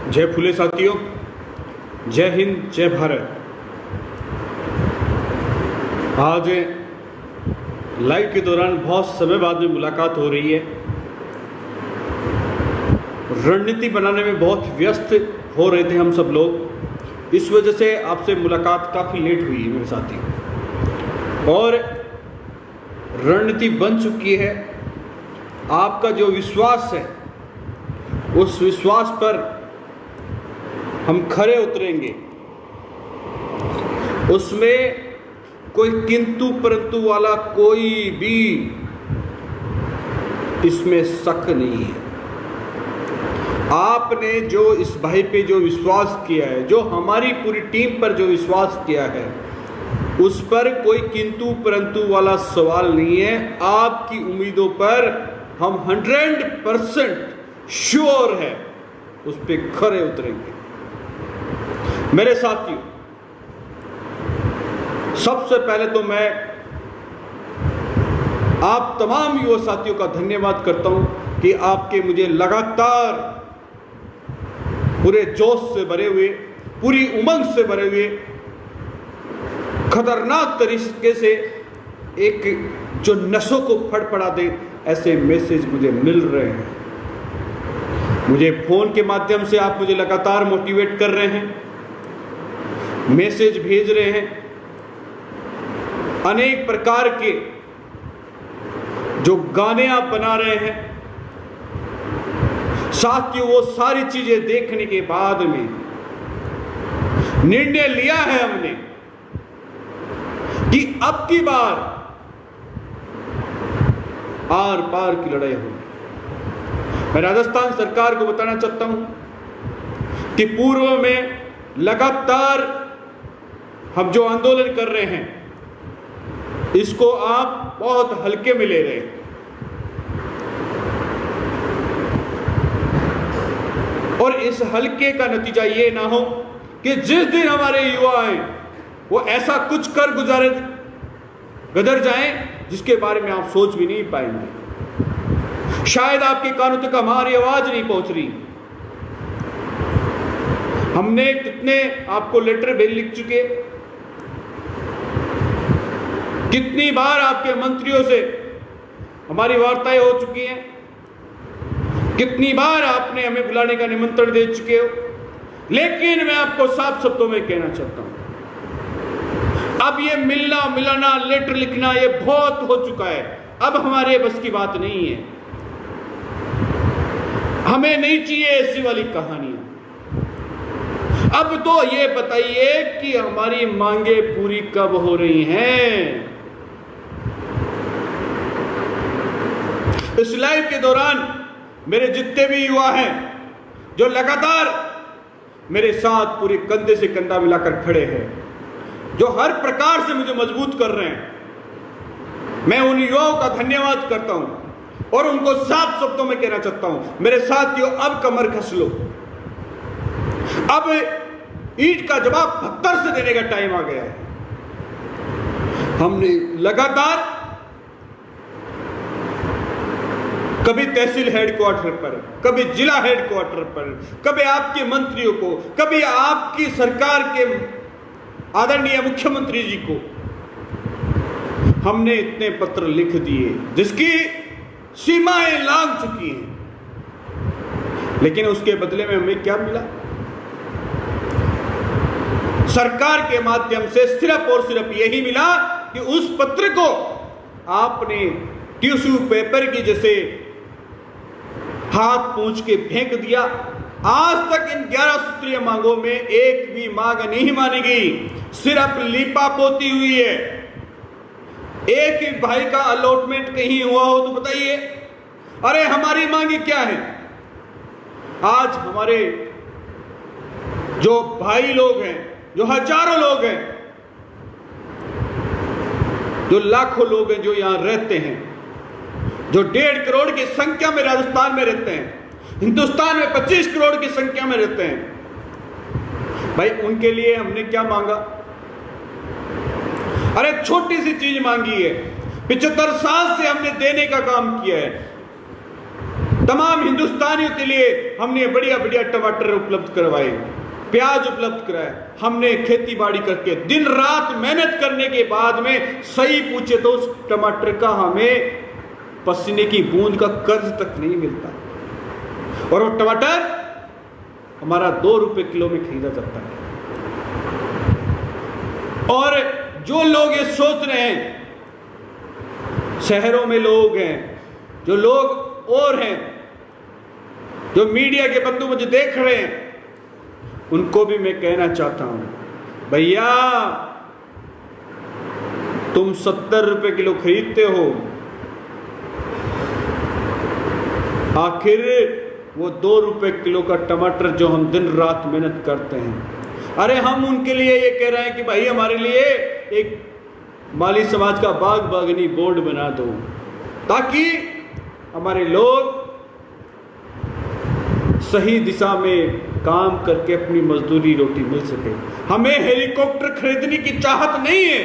जय फुले साथियों, जय हिंद, जय भारत। आज लाइव के दौरान बहुत समय बाद में मुलाकात हो रही है। रणनीति बनाने में बहुत व्यस्त हो रहे थे हम सब लोग, इस वजह से आपसे मुलाकात काफ़ी लेट हुई है मेरे साथी। और रणनीति बन चुकी है। आपका जो विश्वास है, उस विश्वास पर हम खरे उतरेंगे। उसमें कोई किंतु परंतु वाला कोई भी इसमें शक नहीं है। आपने जो इस भाई पे जो विश्वास किया है, जो हमारी पूरी टीम पर जो विश्वास किया है, उस पर कोई किंतु परंतु वाला सवाल नहीं है। आपकी उम्मीदों पर हम 100% श्योर है, उस पर खरे उतरेंगे। मेरे साथियों, सबसे पहले तो मैं आप तमाम युवा साथियों का धन्यवाद करता हूं कि आपके मुझे लगातार पूरे जोश से भरे हुए, पूरी उमंग से भरे हुए, खतरनाक तरीके से एक जो नसों को फड़फड़ा दे ऐसे मैसेज मुझे मिल रहे हैं। मुझे फोन के माध्यम से आप मुझे लगातार मोटिवेट कर रहे हैं, मैसेज भेज रहे हैं। अनेक प्रकार के जो गाने आप बना रहे हैं, साथियों, वो सारी चीजें देखने के बाद में निर्णय लिया है हमने कि अब की बार आर पार की लड़ाई होगी। मैं राजस्थान सरकार को बताना चाहता हूं कि पूर्व में लगातार हम जो आंदोलन कर रहे हैं, इसको आप बहुत हल्के में ले रहे हैं। और इस हल्के का नतीजा ये ना हो कि जिस दिन हमारे युवा हैं वो ऐसा कुछ कर गदर जाएं जिसके बारे में आप सोच भी नहीं पाएंगे। शायद आपके कानों तक हमारी आवाज नहीं पहुंच रही। हमने कितने आपको लेटर लिख चुके, कितनी बार आपके मंत्रियों से हमारी वार्ताएं हो चुकी हैं, कितनी बार आपने हमें बुलाने का निमंत्रण दे चुके हो। लेकिन मैं आपको साफ शब्दों में कहना चाहता हूं, अब ये मिलना मिलाना, लेटर लिखना, ये बहुत हो चुका है। अब हमारे बस की बात नहीं है। हमें नहीं चाहिए ऐसी वाली कहानियां। अब तो ये बताइए कि हमारी मांगे पूरी कब हो रही हैं। इस लाइव के दौरान मेरे जितने भी युवा हैं जो लगातार मेरे साथ पूरे कंधे से कंधा मिलाकर खड़े हैं, जो हर प्रकार से मुझे मजबूत कर रहे हैं, मैं उन युवाओं का धन्यवाद करता हूं और उनको साफ शब्दों में कहना चाहता हूं, मेरे साथियों, अब कमर कस लो। अब ईंट का जवाब पत्थर से देने का टाइम आ गया है। हमने लगातार कभी तहसील हेडक्वार्टर पर, कभी जिला हेडक्वार्टर पर, कभी आपके मंत्रियों को, कभी आपकी सरकार के आदरणीय मुख्यमंत्री जी को हमने इतने पत्र लिख दिए जिसकी सीमाएं लांघ चुकी हैं। लेकिन उसके बदले में हमें क्या मिला? सरकार के माध्यम से सिर्फ और सिर्फ यही मिला कि उस पत्र को आपने टिश्यू पेपर की जैसे हाथ पूंछ के फेंक दिया। आज तक इन 11 सूत्रीय मांगों में एक भी मांग नहीं मानी गई, सिर्फ लीपा पोती हुई है। एक ही भाई का अलॉटमेंट कहीं हुआ हो तो बताइए। अरे हमारी मांगी क्या है? आज हमारे जो भाई लोग हैं, जो हजारों लोग हैं, जो लाखों लोग हैं, जो यहां रहते हैं, जो 1.5 करोड़ की संख्या में राजस्थान में रहते हैं, हिंदुस्तान में 25 करोड़ की संख्या में रहते हैं, भाई उनके लिए हमने क्या मांगा? अरे छोटी सी चीज मांगी है। 75 साल से हमने देने का काम किया है। तमाम हिंदुस्तानियों के लिए हमने बढ़िया बढ़िया टमाटर उपलब्ध करवाए, प्याज उपलब्ध कराए। हमने खेती बाड़ी करके दिन रात मेहनत करने के बाद में सही पूछे तो उस टमाटर का हमें पसीने की बूंद का कर्ज तक नहीं मिलता, और वो टमाटर हमारा 2 रुपए किलो में खरीदा जाता है। और जो लोग ये सोच रहे हैं, शहरों में लोग हैं, जो लोग और हैं, जो मीडिया के बंधु मुझे देख रहे हैं, उनको भी मैं कहना चाहता हूं, भैया तुम 70 रुपए किलो खरीदते हो, आखिर वो 2 रुपए किलो का टमाटर जो हम दिन रात मेहनत करते हैं, अरे हम उनके लिए ये कह रहे हैं कि भाई हमारे लिए एक माली समाज का बाग बागनी बोर्ड बना दो, ताकि हमारे लोग सही दिशा में काम करके अपनी मजदूरी रोटी मिल सके। हमें हेलीकॉप्टर खरीदने की चाहत नहीं है,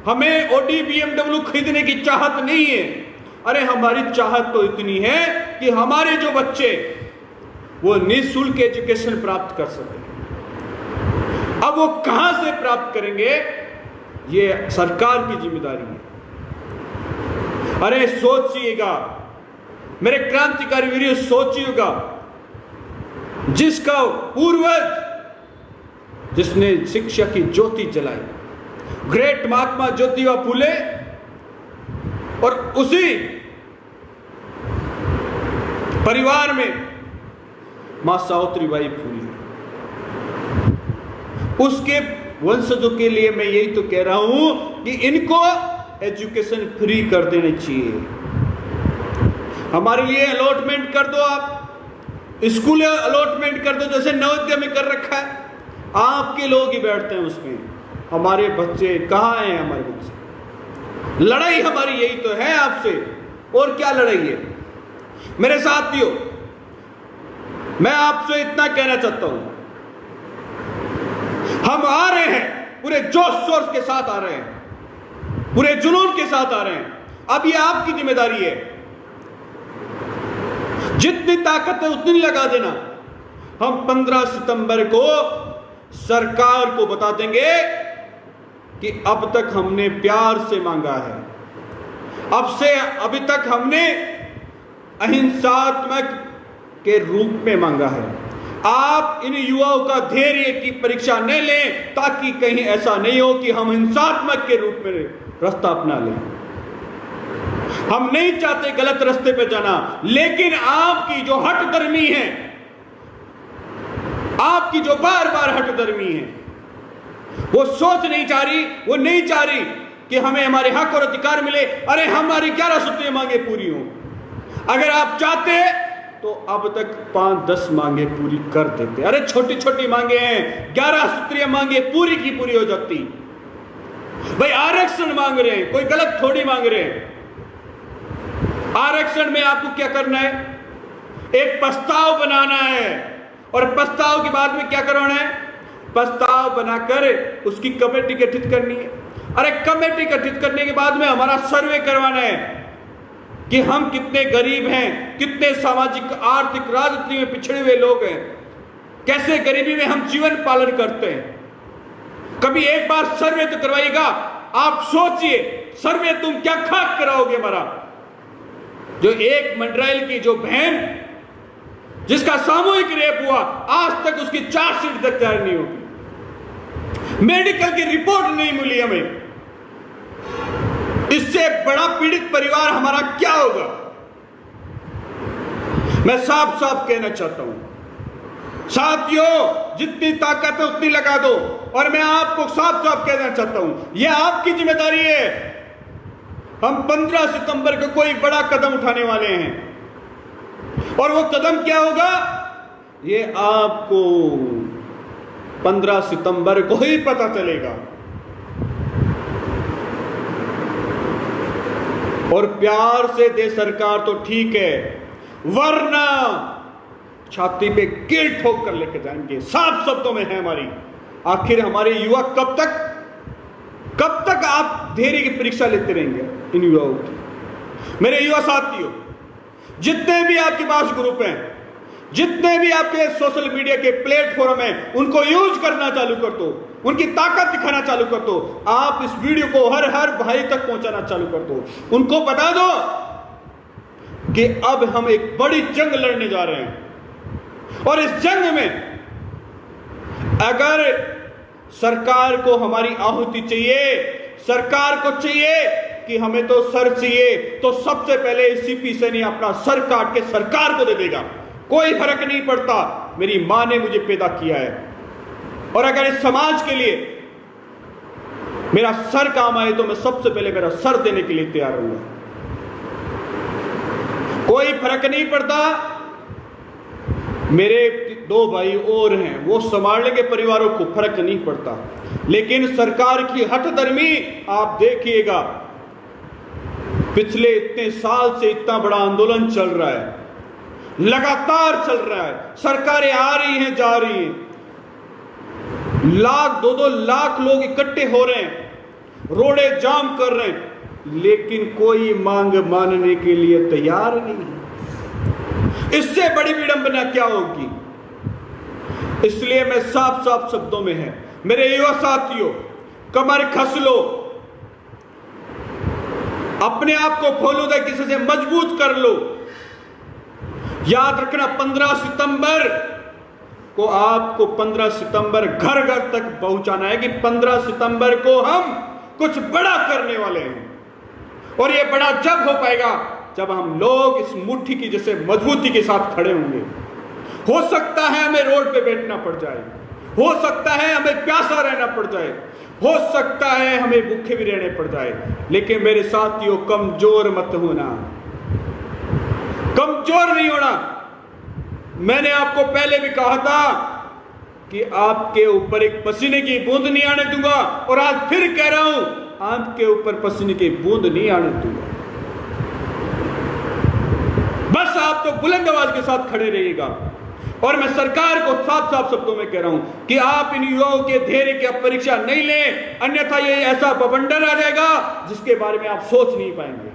हमें ऑडी BMW खरीदने की चाहत नहीं है। अरे हमारी चाहत तो इतनी है कि हमारे जो बच्चे वो निःशुल्क एजुकेशन प्राप्त कर सके। अब वो कहां से प्राप्त करेंगे, ये सरकार की जिम्मेदारी है। अरे सोचिएगा मेरे क्रांतिकारी वीरों, सोचिएगा जिसका पूर्वज, जिसने शिक्षा की ज्योति जलाई, ग्रेट महात्मा ज्योतिबा फूले, और उसी परिवार में मां सावित्रीबाई फूले, उसके वंशजों के लिए मैं यही तो कह रहा हूं कि इनको एजुकेशन फ्री कर देने चाहिए। हमारे लिए अलॉटमेंट कर दो, आप स्कूल अलॉटमेंट कर दो, जैसे नवोदय में कर रखा है, आपके लोग ही बैठते हैं उसमें। हमारे बच्चे कहाँ हैं? हमारे बच्चे, लड़ाई हमारी यही तो है आपसे, और क्या लड़ाई है? मेरे साथियों, मैं आपसे इतना कहना चाहता हूं, हम आ रहे हैं, पूरे जोश शोर के साथ आ रहे हैं, पूरे जुनून के साथ आ रहे हैं। अब ये आपकी जिम्मेदारी है, जितनी ताकत है उतनी लगा देना। हम 15 सितंबर को सरकार को बता देंगे कि अब तक हमने प्यार से मांगा है, अभी तक हमने अहिंसात्मक के रूप में मांगा है। आप इन युवाओं का धैर्य की परीक्षा न लें, ताकि कहीं ऐसा नहीं हो कि हम हिंसात्मक के रूप में रास्ता अपना लें। हम नहीं चाहते गलत रास्ते पे जाना, लेकिन आपकी जो हठधर्मी है, आपकी जो बार बार हठधर्मी है, वो सोच नहीं चाह रही, वो नहीं चाह रही कि हमें हमारे हक और अधिकार मिले। अरे हमारी 11 सूत्रीय मांगे पूरी हो। अगर आप चाहते तो अब तक 5-10 मांगे पूरी कर देते। अरे छोटी छोटी मांगे हैं, 11 सूत्रीय मांगे पूरी की पूरी हो जाती। भाई आरक्षण मांग रहे हैं, कोई गलत थोड़ी मांग रहे हैं। आरक्षण में आपको क्या करना है? एक प्रस्ताव बनाना है, और प्रस्ताव के बाद में क्या करवाना है? प्रस्ताव बनाकर उसकी कमेटी गठित करनी है। अरे कमेटी गठित करने के बाद में हमारा सर्वे करवाना है कि हम कितने गरीब हैं, कितने सामाजिक आर्थिक राजनीति में पिछड़े हुए लोग हैं, कैसे गरीबी में हम जीवन पालन करते हैं। कभी एक बार सर्वे तो करवाइएगा। आप सोचिए, सर्वे तुम क्या खाक कराओगे हमारा? जो एक मंडराइल की जो बहन, जिसका सामूहिक रेप हुआ, आज तक उसकी चार्जशीट तक तैयार नहीं होगी, मेडिकल की रिपोर्ट नहीं मिली हमें। इससे बड़ा पीड़ित परिवार हमारा क्या होगा? मैं साफ साफ कहना चाहता हूं, साथियों, जितनी ताकत है उतनी लगा दो। और मैं आपको साफ साफ कहना चाहता हूं, यह आपकी जिम्मेदारी है। हम 15 सितंबर को कोई बड़ा कदम उठाने वाले हैं, और वो कदम क्या होगा ये आपको 15 सितंबर को ही पता चलेगा। और प्यार से दे सरकार तो ठीक है, वरना छाती पे कील ठोक कर लेके जाएंगे। साफ शब्दों में है हमारी। आखिर हमारे युवा कब तक आप धैर्य की परीक्षा लेते रहेंगे इन युवाओं की? मेरे युवा साथियों, जितने भी आपके पास ग्रुप हैं, जितने भी आपके सोशल मीडिया के प्लेटफॉर्म हैं, उनको यूज करना चालू कर दो, उनकी ताकत दिखाना चालू कर दो। आप इस वीडियो को हर भाई तक पहुंचाना चालू कर दो। उनको बता दो कि अब हम एक बड़ी जंग लड़ने जा रहे हैं, और इस जंग में अगर सरकार को हमारी आहुति चाहिए, सरकार को चाहिए कि हमें तो सर चाहिए, तो सबसे पहले सीपी सैनी अपना सर काट के सरकार को दे देगा। कोई फर्क नहीं पड़ता, मेरी मां ने मुझे पैदा किया है, और अगर इस समाज के लिए मेरा सर काम आए तो मैं सबसे पहले मेरा सर देने के लिए तैयार हूंगा। कोई फर्क नहीं पड़ता, मेरे 2 भाई और हैं, वो संभाल लेंगे परिवारों को, फर्क नहीं पड़ता। लेकिन सरकार की हठधर्मी आप देखिएगा, पिछले इतने साल से इतना बड़ा आंदोलन चल रहा है, लगातार चल रहा है, सरकारें आ रही हैं, जा रही हैं, लाख 2-2 लाख लोग इकट्ठे हो रहे हैं, रोडे जाम कर रहे हैं, लेकिन कोई मांग मानने के लिए तैयार नहीं है। इससे बड़ी विडंबना क्या होगी? इसलिए मैं साफ साफ शब्दों में है, मेरे युवा साथियों, कमर कस लो, अपने आप को फौलूदा किसी से मजबूत कर लो। याद रखना, 15 सितंबर को आपको 15 सितंबर घर घर तक पहुंचाना है कि 15 सितंबर को हम कुछ बड़ा करने वाले हैं। और यह बड़ा जब हो पाएगा जब हम लोग इस मुट्ठी की जैसे मजबूती के साथ खड़े होंगे। हो सकता है हमें रोड पे बैठना पड़ जाए, हो सकता है हमें प्यासा रहना पड़ जाए, हो सकता है हमें भूखे भी रहने पड़ जाए, लेकिन मेरे साथियों, कमजोर मत होना, कमजोर नहीं होना। मैंने आपको पहले भी कहा था कि आपके ऊपर एक पसीने की बूंद नहीं आने दूंगा, और आज फिर कह रहा हूं, आपके ऊपर पसीने की बूंद नहीं आने दूंगा। बस आप तो बुलंद आवाज के साथ खड़े रहिएगा। और मैं सरकार को साफ साफ शब्दों में कह रहा हूं कि आप इन युवाओं के धैर्य की परीक्षा नहीं लें, अन्यथा ये ऐसा बवंडर आ जाएगा जिसके बारे में आप सोच नहीं पाएंगे।